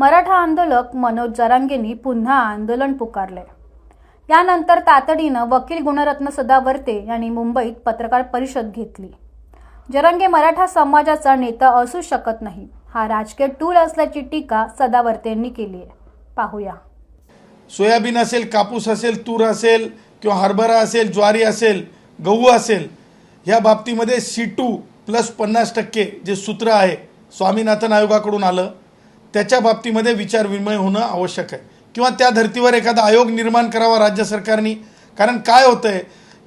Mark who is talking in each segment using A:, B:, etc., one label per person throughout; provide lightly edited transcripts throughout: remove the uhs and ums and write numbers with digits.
A: मराठा आंदोलक मनोज जरांगेंनी पुन्हा आंदोलन पुकारले। यानंतर तातडीनं वकील गुणरत्न सदावर्ते यांनी मुंबईत पत्रकार परिषद घेतली। जरांगे मराठा समाजाचा नेता असू शकत नाही, हा राजकीय टूल असल्याची टीका सदावर्तेंनी केली आहे। पाहूया।
B: सोयाबीन असेल, कापूस असेल, तूर असेल किंवा हरभरा असेल, ज्वारी असेल, गहू असेल, या बाबतीमध्ये C2 + 50% जे सूत्र आहे स्वामीनाथन आयोगाकडून आलं, त्याच्या बाबतीमध्ये विचार विनिमय होणं आवश्यक आहे किंवा त्या धर्तीवर एखादा आयोग निर्माण करावा राज्य सरकारने। कारण काय होतंय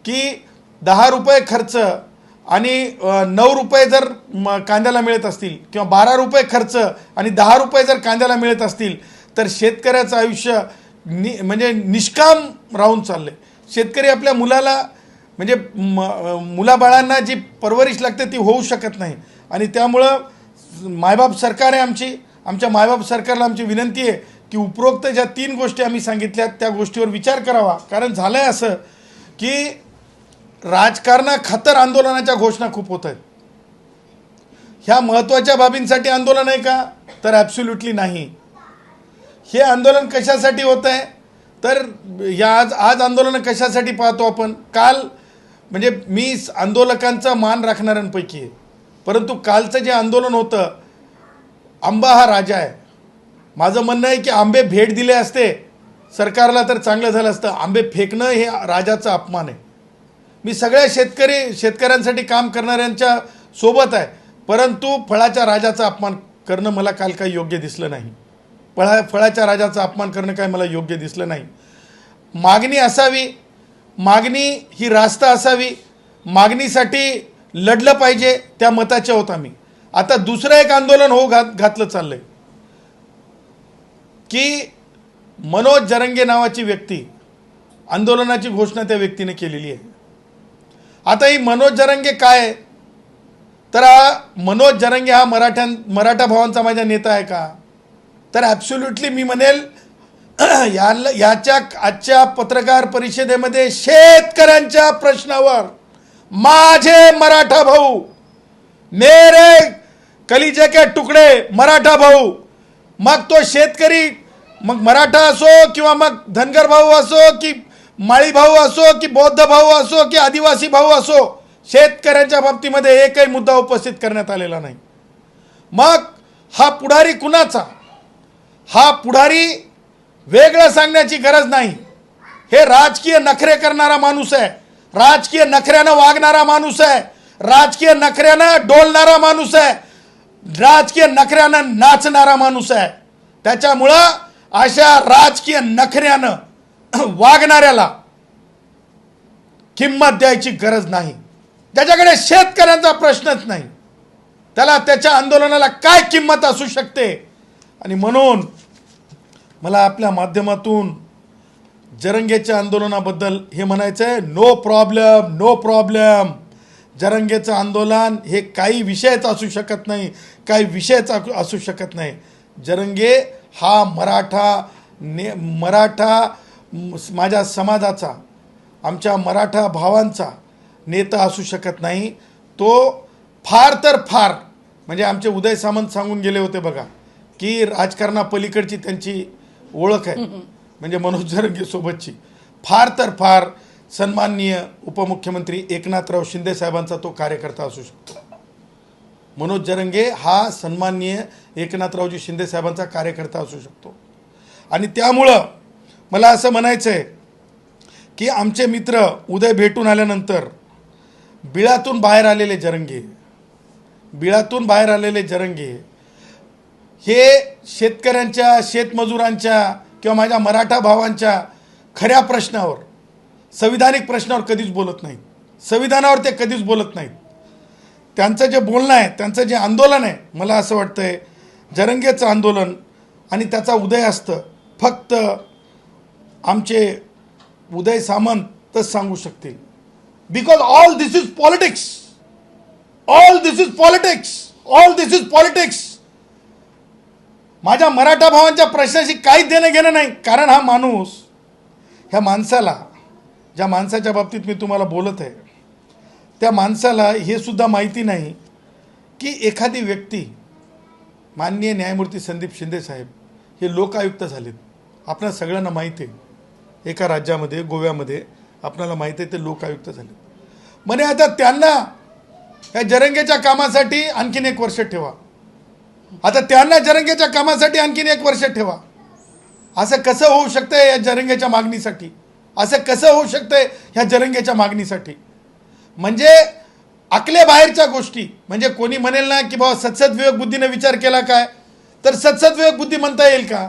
B: की 10 रुपये खर्च आणि 9 रुपये जर कांद्याला मिळत असतील किंवा 12 रुपये खर्च आणि 10 रुपये जर कांद्याला मिळत असतील तर शेतकऱ्याचं आयुष्य म्हणजे निष्काम राहून चाललंय। शेतकरी आपल्या मुलाला म्हणजे मुलाबाळांना जी परवरिश लागते ती होऊ शकत नाही आणि त्यामुळं मायबाप सरकार आहे आमच्या मायबाप सरकारला आमची विनंती आहे की उपरोक्त ज्या 3 गोष्टी आम्ही सांगितल्यात त्या गोष्टीवर विचार करावा। कारण झालं आहे असं की राजकारणाखातर आंदोलनाच्या घोषणा खूप होत आहेत। ह्या महत्त्वाच्या बाबींसाठी आंदोलन आहे का? तर ॲब्सोल्युटली नाही। हे आंदोलन कशासाठी होत आहे तर आज आंदोलन कशासाठी पाहतो आपण? काल म्हणजे मी आंदोलकांचा मान राखणाऱ्यांपैकी आहे, परंतु कालचं जे आंदोलन होतं, आंबा हा राजा आहे। माझं म्हणणं आहे की आंबे भेट दिले असते सरकारला तर चांगलं झालं असतं। आंबे फेकणं हे राजाचा अपमान आहे। मी सगळ्या शेतकऱ्यांसाठी काम करणाऱ्यांच्या सोबत आहे, परंतु फळाच्या राजाचा अपमान करणं मला काल काही योग्य दिसलं नाही। फळाच्या राजाचा अपमान करणं काय मला योग्य दिसलं नाही। मागणी असावी, मागणी ही रास्त असावी, मागणीसाठी लढलं पाहिजे, त्या मताचे आहोत आम्ही। आता दुसरं एक आंदोलन घातलं चाललंय की मनोज जरांगे नावाची व्यक्ती, आंदोलनाची घोषणा त्या व्यक्तीने केलेली आहे। आता ही मनोज जरांगे काय आहे तर मनोज जरांगे हा मराठा भावांचा माझा नेता आहे का? तर ॲब्सोल्युटली मी म्हणेल याच्या आजच्या पत्रकार परिषदेमध्ये शेतकऱ्यांच्या प्रश्नावर माझे मराठा भाऊ, मेरे कलिजे के टुकडे मराठा भाऊ, मग तो शेतकरी मग मराठा असो किंवा मग धनगर भाऊ असो की माळी भाऊ असो की बौद्ध भाऊ असो की आदिवासी भाऊ असो, शेतकऱ्यांच्या बाबतीमध्ये एकही मुद्दा उपस्थित करण्यात आलेला नाही। मग हा पुढारी कुणाचा? हा पुढारी वेगळं सांगण्याची गरज नाही। हे राजकीय नखरे करणारा माणूस आहे, राजकीय नखऱ्यानं वागणारा माणूस आहे, राजकीय नखऱ्यानं डोलणारा माणूस आहे, राजकीय नखऱ्यानं नाचणारा माणूस आहे। त्याच्यामुळं अशा राजकीय नखऱ्यानं वागणाऱ्याला किंमत द्यायची गरज नाही। ज्याच्याकडे शेतकऱ्यांचा प्रश्नच नाही त्याला त्याच्या आंदोलनाला काय किंमत असू शकते? आणि म्हणून मला आपल्या माध्यमातून जरांगेच्या आंदोलनाबद्दल हे म्हणायचं आहे, नो प्रॉब्लेम, नो प्रॉब्लेम। जरांगेचं आंदोलन हे काही विषयच असू शकत नाही, काही विषयच असू शकत नाही। जरांगे हा मराठा माझ्या समाजाचा, आमच्या मराठा भावांचा नेता असू शकत नाही। तो फार तर फार म्हणजे आमचे उदय सामंत सांगून गेले होते बघा की राजकारणापलीकडची त्यांची ओळख आहे म्हणजे मनोज जरांगे सोबतची, फार तर फार सन्माननीय उपमुख्यमंत्री एकनाथराव शिंदे साहेबांचा तो कार्यकर्ता असू शकतो। मनोज जरांगे हा सन्माननीय एकनाथरावजी शिंदे साहेबांचा कार्यकर्ता असू शकतो। आणि त्यामुळं मला असं म्हणायचं आहे की आमचे मित्र उदय भेटून आल्यानंतर बिळातून बाहेर आलेले जरांगे हे शेतकऱ्यांच्या, शेतमजुरांच्या किंवा माझ्या मराठा भावांच्या खऱ्या प्रश्नावर, संविधानिक प्रश्नावर कधीच बोलत नाहीत। संविधानावर ते कधीच बोलत नाहीत। त्यांचं जे बोलणं आहे, त्यांचं जे आंदोलन आहे, मला असं वाटतंय जरांगेचं आंदोलन आणि त्याचा उदय असतं फक्त आमचे उदय सामंतच सांगू शकतील। Because all this is politics, all this is politics, all this is politics. माझ्या मराठा भावांच्या प्रश्नाशी काहीच देणं घेणं नाही। कारण हा माणूस, ह्या माणसाला, ज्या माणसाच्या बाबतीत मी तुम्हाला बोलत आहे, त्या माणसाला हे सुद्धा माहिती नाही की एखादी व्यक्ती, माननीय न्यायमूर्ती संदीप शिंदे साहेब हे लोकायुक्त झालेत. आपल्याला सगळ्यांना माहिती आहे, एका राज्यामध्ये गोव्यामध्ये आपल्याला माहिती आहे ते लोकायुक्त झालेत. म्हणे आता त्यांना या जरंगेच्या कामासाठी आणखीन 1 वर्ष ठेवा. आता त्यांना जरंगेच्या कामासाठी आणखीन 1 वर्ष ठेवा. असं कसं होऊ शकतंय या जरंगेच्या मागणीसाठी? असं कसं होऊ शकतंय ह्या जरंगेच्या मागणीसाठी? म्हणजे आकले बाहेरच्या गोष्टी. म्हणजे कोणी म्हणेल ना की बाबा सत्सद बुद्धीने विचार केला काय, तर सत्सद बुद्धी म्हणता येईल का?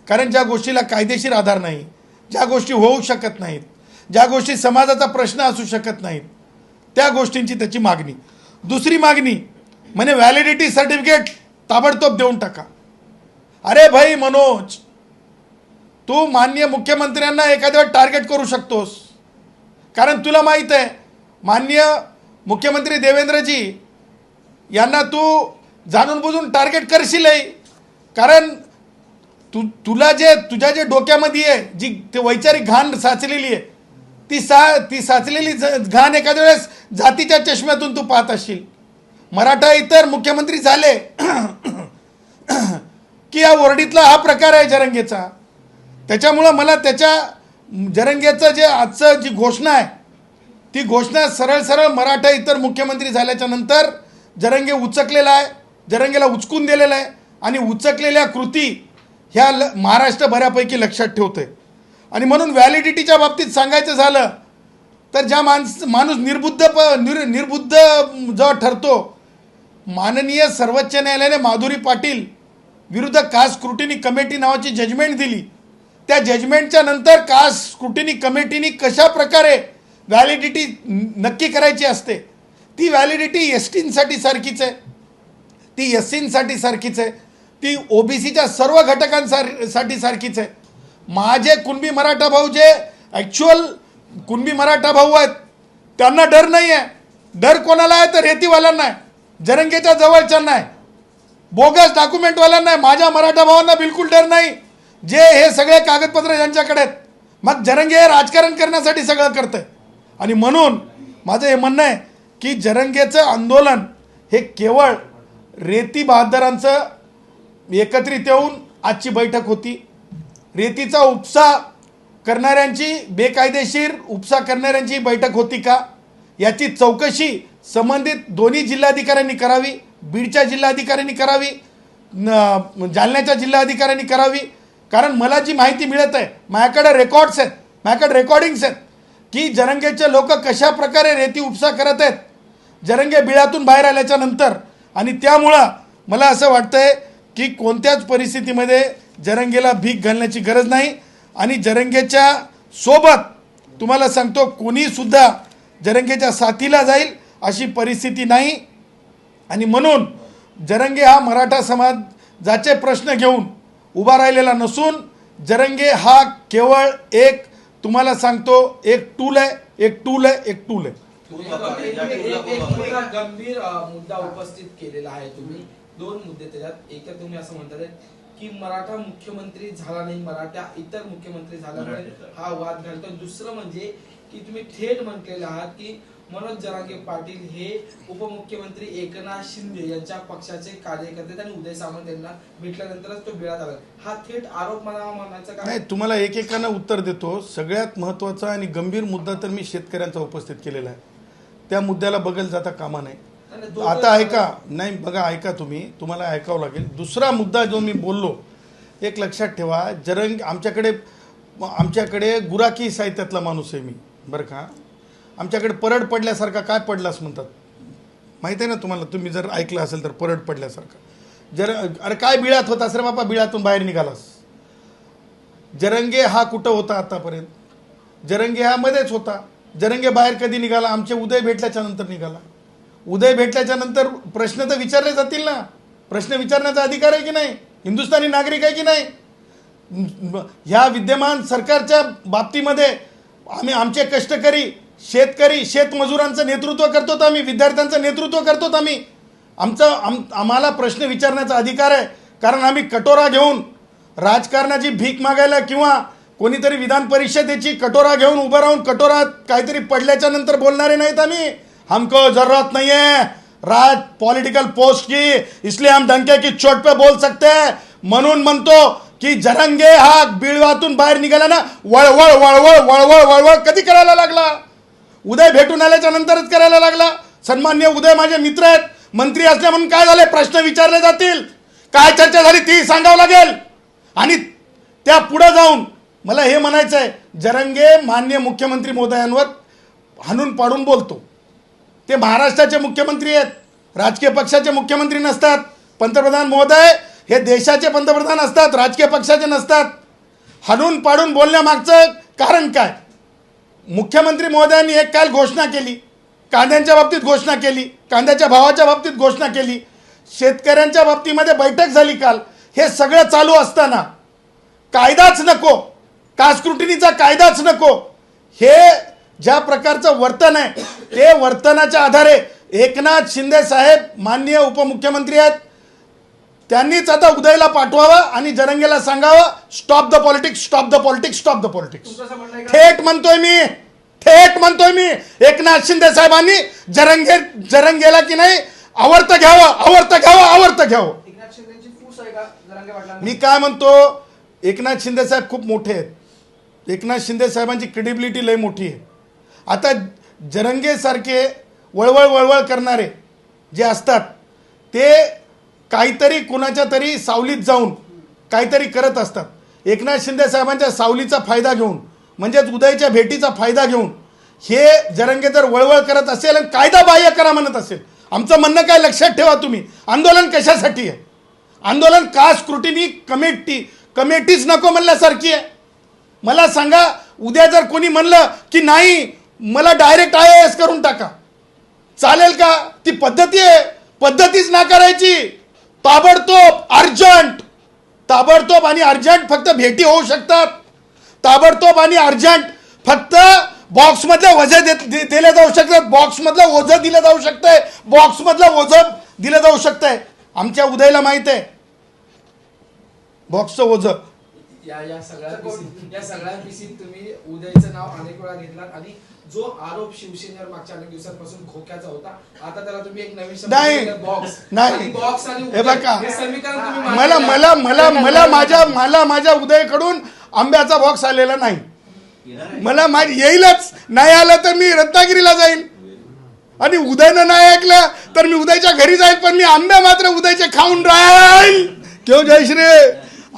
B: कारण ज्या गोष्टीला कायदेशीर आधार नाही, ज्या गोष्टी होऊ शकत नाहीत, ज्या गोष्टी समाजाचा प्रश्न असू शकत नाहीत, त्या गोष्टींची त्याची मागणी. दुसरी मागणी म्हणे व्हॅलिडिटी सर्टिफिकेट ताबडतोब देऊन टाका. अरे भाई मनोज, तू माननीय मुख्यमंत्र्यांना एखाद्या वेळ टार्गेट करू शकतोस, कारण तुला माहीत आहे माननीय मुख्यमंत्री देवेंद्रजी यांना तू जाणून बुजून टार्गेट करशीलही. कारण तुझ्या जे डोक्यामध्ये आहे जी ते वैचारिक घाण साचलेली आहे, ती साचलेली घाण एखाद्या वेळेस जातीच्या चष्म्यातून तू पाहत असशील. मराठा इतर मुख्यमंत्री झाले की या वर्डीतला हा प्रकार आहे जरंगेचा. त्याच्यामुळं मला त्याच्या जरंगेचं जे आजचं जी घोषणा आहे ती घोषणा सरळ सरळ मराठा इतर मुख्यमंत्री झाल्याच्या नंतर जरंगे उचकलेला आहे, जरंगेला उचकून दिलेला आहे. आणि उचकलेल्या कृती ह्या महाराष्ट्र बऱ्यापैकी लक्षात ठेवतोय. आणि म्हणून व्हॅलिडिटीच्या बाबतीत सांगायचं झालं तर ज्या माणूस निर्बुद्ध जेव्हा ठरतो, माननीय सर्वोच्च न्यायालयाने माधुरी पाटील विरुद्ध कास्ट स्क्रुटिनी कमिटी नावाची जजमेंट दिली. त्या जजमेंटच्या नंतर कास्ट स्क्रुटिनी कमिटीने कशा प्रकारे व्हॅलिडिटी नक्की करायची असते, ती व्हॅलिडिटी एसटींसाठी सारखीच आहे, ती एससींसाठी सारखीच आहे, ती ओबीसीच्या सर्व घटकांसाठी सारखीच आहे. माझे कुणबी मराठा भाऊ जे ॲक्च्युअल कुणबी मराठा भाऊ आहेत त्यांना डर नाही आहे. डर कोणाला आहे तर रेतीवाल्यांना आहे, जरंगेच्या जवळच्यांना आहे, बोगस डॉक्युमेंटवाल्यांना आहे. माझ्या मराठा भावांना बिलकुल डर नाही, जे हे सगळे कागदपत्र ज्यांच्याकडे आहेत. मग जरंगे हे राजकारण करण्यासाठी सगळं करतंय. आणि म्हणून माझं हे म्हणणं आहे की जरंगेचं आंदोलन हे केवळ रेती बहादरांचं एकत्रित येऊन आजची बैठक होती. रेतीचा उपसा करणाऱ्यांची, बेकायदेशीर उपसा करणाऱ्यांची बैठक होती का, याची चौकशी संबंधित दोन्ही जिल्हाधिकाऱ्यांनी करावी. बीडच्या जिल्हाधिकाऱ्यांनी करावी, जालन्याच्या जिल्हाधिकाऱ्यांनी करावी. कारण मला जी माहिती मिळत आहे, माझ्याकडे रेकॉर्ड्स आहेत, माझ्याकडे रेकॉर्डिंग्स आहेत की जरंगेचे लोक कशा प्रकारे रेती उपसा करत आहेत जरंगे बिळातून बाहेर आल्याच्या नंतर. आणि त्यामुळं मला असं वाटतंय की कोणत्याच परिस्थितीमध्ये जरंगेला भीक घालण्याची गरज नाही. आणि जरंगेच्या सोबत तुम्हाला सांगतो कोणीसुद्धा जरंगेच्या साथीला जाईल अशी परिस्थिती नाही. आणि म्हणून जरंगे हा मराठा समाजाचे प्रश्न घेऊन उभा राहिलेला नसून जरंगे हा केवळ एक, तुम्हाला सांगतो, एक टूल आहे, एक टूल आहे, एक टूल आहे.
C: एक गंभीर मुद्दा उपस्थित केलेला आहे तुम्ही. 2 मुद्दे त्याच्यात. एक तर तुम्ही असं म्हणतात की मराठा मुख्यमंत्री झाला नाही, मराठा इतर मुख्यमंत्री झाल्यामुळे हा वाद घालतो. दुसरं म्हणजे की तुम्ही थेट म्हटलेलं आहात की मनोज जरांगे पाटील हे उपमुख्यमंत्री एकनाथ शिंदे यांच्या पक्षाचे कार्यकर्ते आणि उदय सामंत यांना भेटल्यानंतरच तो बिळात आला. हा थेट आरोप मला म्हणायचा का?
B: नाही, तुम्हाला एकेकानं उत्तर देतो. सगळ्यात महत्त्वाचा आणि गंभीर मुद्दा तर मी शेतकऱ्यांचा उपस्थित केलेला आहे. त्या मुद्द्याला बगल जाता कामा नाही. आता ऐका, नाही बघा, ऐका, तुम्हाला ऐकावं लागेल. दुसरा मुद्दा जो मी बोललो, एक लक्षात ठेवा, आमच्याकडे गुराखी साहित्यातला माणूस आहे मी, बरं का. आमच्याकडे परड पडल्यासारखा, काय पडलास म्हणतात माहिती आहे ना तुम्हाला, तुम्ही जर ऐकलं असेल तर, परड पडल्यासारखा. अरे काय बिळात होतास रे बापा, बिळातून बाहेर निघालास. जरंगे हा कुठं होता आतापर्यंत? जरंगे हा मध्येच होता. जरंगे बाहेर कधी निघाला? आमचे उदय भेटल्याच्या नंतर निघाला. उदय भेटल्याच्या नंतर प्रश्न तर विचारले जातील ना. प्रश्न विचारण्याचा अधिकार आहे की नाही? हिंदुस्थानी नागरिक आहे की नाही? ह्या विद्यमान सरकारच्या बाबतीमध्ये आमचे कष्टकरी शेतकरी शेतमजुरांचं नेतृत्व करतो, आम्ही विद्यार्थ्यांचं नेतृत्व करतो, आम्हाला प्रश्न विचारण्याचा अधिकार आहे. कारण आम्ही कटोरा घेऊन राजकारणाची भीक मागायला किंवा कोणीतरी विधान परिषदेची कटोरा घेऊन उभं राहून कटोरात काहीतरी पडल्याच्या नंतर बोलणारे नाहीत आम्ही. हमको जरूरत नहीं है पॉलिटिकल पोस्ट की, इसलिए हम डंके की चोट पे बोल सकते हैं. म्हणून म्हणतो की जरांगे हा बिळवातून बाहेर निघाला ना, वळवळ वळवळ वळवळ वळवळ कधी करायला लागला? उदय भेटून आल्याच्या नंतरच करायला लागला. सन्मान्य उदय माझे मित्र आहेत, मंत्री असल्या म्हणून काय झाले, प्रश्न विचारले जातील, काय चर्चा झाली ती सांगावं लागेल. आणि त्या पुढे जाऊन मला हे म्हणायचं आहे, जरांगे माननीय मुख्यमंत्री महोदयांवर हाणून पाडून बोलतो. ते महाराष्ट्राचे मुख्यमंत्री आहेत, राजकीय पक्षाचे मुख्यमंत्री नसतात. पंतप्रधान महोदय हे देशाचे पंतप्रधान असतात, राजकीय पक्षाचे नसतात. हाणून पाडून बोलण्यामागचं कारण काय? मुख्यमंत्री महोदयांनी एक काल घोषणा केली, कांद्यांच्या बाबतीत घोषणा केली, कांद्याच्या भावाच्या बाबतीत घोषणा केली, शेतकऱ्यांच्या बाबतीमध्ये बैठक झाली काल. हे सगळं चालू असताना कायदाच नको, कास्क्रुटिनीचा कायदाच नको, हे ज्या प्रकारचं वर्तन आहे ते वर्तनाच्या आधारे एकनाथ शिंदे साहेब माननीय उपमुख्यमंत्री आहेत, त्यांनीच आता उदयला पाठवावं आणि जरंगेला सांगावं, stop the politics, stop the politics, stop the politics. थेट म्हणतोय मी एकनाथ शिंदे साहेबांनी जरंगेला की नाही आवर्त घ्यावं. मी काय म्हणतो, एकनाथ शिंदे साहेब खूप मोठे आहेत, एकनाथ शिंदे साहेबांची क्रेडिबिलिटी लय मोठी आहे. आता जरंगेसारखे वळवळ करणारे जे असतात ते काहीतरी कुणाच्या तरी सावलीत जाऊन काहीतरी करत असतात. एकनाथ शिंदे साहेबांच्या सावलीचा फायदा घेऊन, म्हणजेच उदयच्या भेटीचा फायदा घेऊन हे जरंगे जर वळवळ करत असेल आणि कायदा बाह्य करा म्हणत असेल, आमचं म्हणणं काय लक्षात ठेवा तुम्ही, आंदोलन कशासाठी आहे? आंदोलन कास्ट स्क्रुटिनी कमिटीच नको म्हणल्यासारखी आहे. मला सांगा, उद्या जर कोणी म्हणलं की नाही मला डायरेक्ट IAS करून टाका, चालेल का? ती पद्धती आहे, पद्धतीच ना करायची. ताबडतोब आणि अर्जंट फक्त भेटी होऊ शकतात. ताबडतोब आणि अर्जंट फक्त बॉक्समधले वजे दिले जाऊ शकतात, बॉक्समधलं ओझं दिलं जाऊ शकतंय, बॉक्समधलं ओझं दिलं जाऊ शकतंय. आमच्या उदयला माहित आहे बॉक्सचं ओझं.
C: या सगळ्या पिसीत तुम्ही उदयचं नाव अनेक वेळा घेतलात आणि जो आरोप शिवसेनेवर मागच्या अनेक दिवसांपासून खोक्याचा होता, आता त्याला तुम्ही एक नवीन शब्द
B: नाही
C: बॉक्स आणि
B: हे बघा,
C: हे समीकरण तुम्ही
B: मला माझ्या उदयकडून आंब्याचा बॉक्स आलेला नाही. मला येईलच, नाही आलं तर मी रत्नागिरीला जाईल आणि उदयनं नाही ऐकलं तर मी उदयच्या घरी जाईल, पण मी आंबे मात्र उदयचे खाऊन राहील. क्यों जयश्री?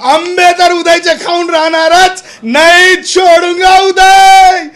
B: आंबे तर उदयचे खाऊन राहणारच, नहीं छोडूंगा उदय.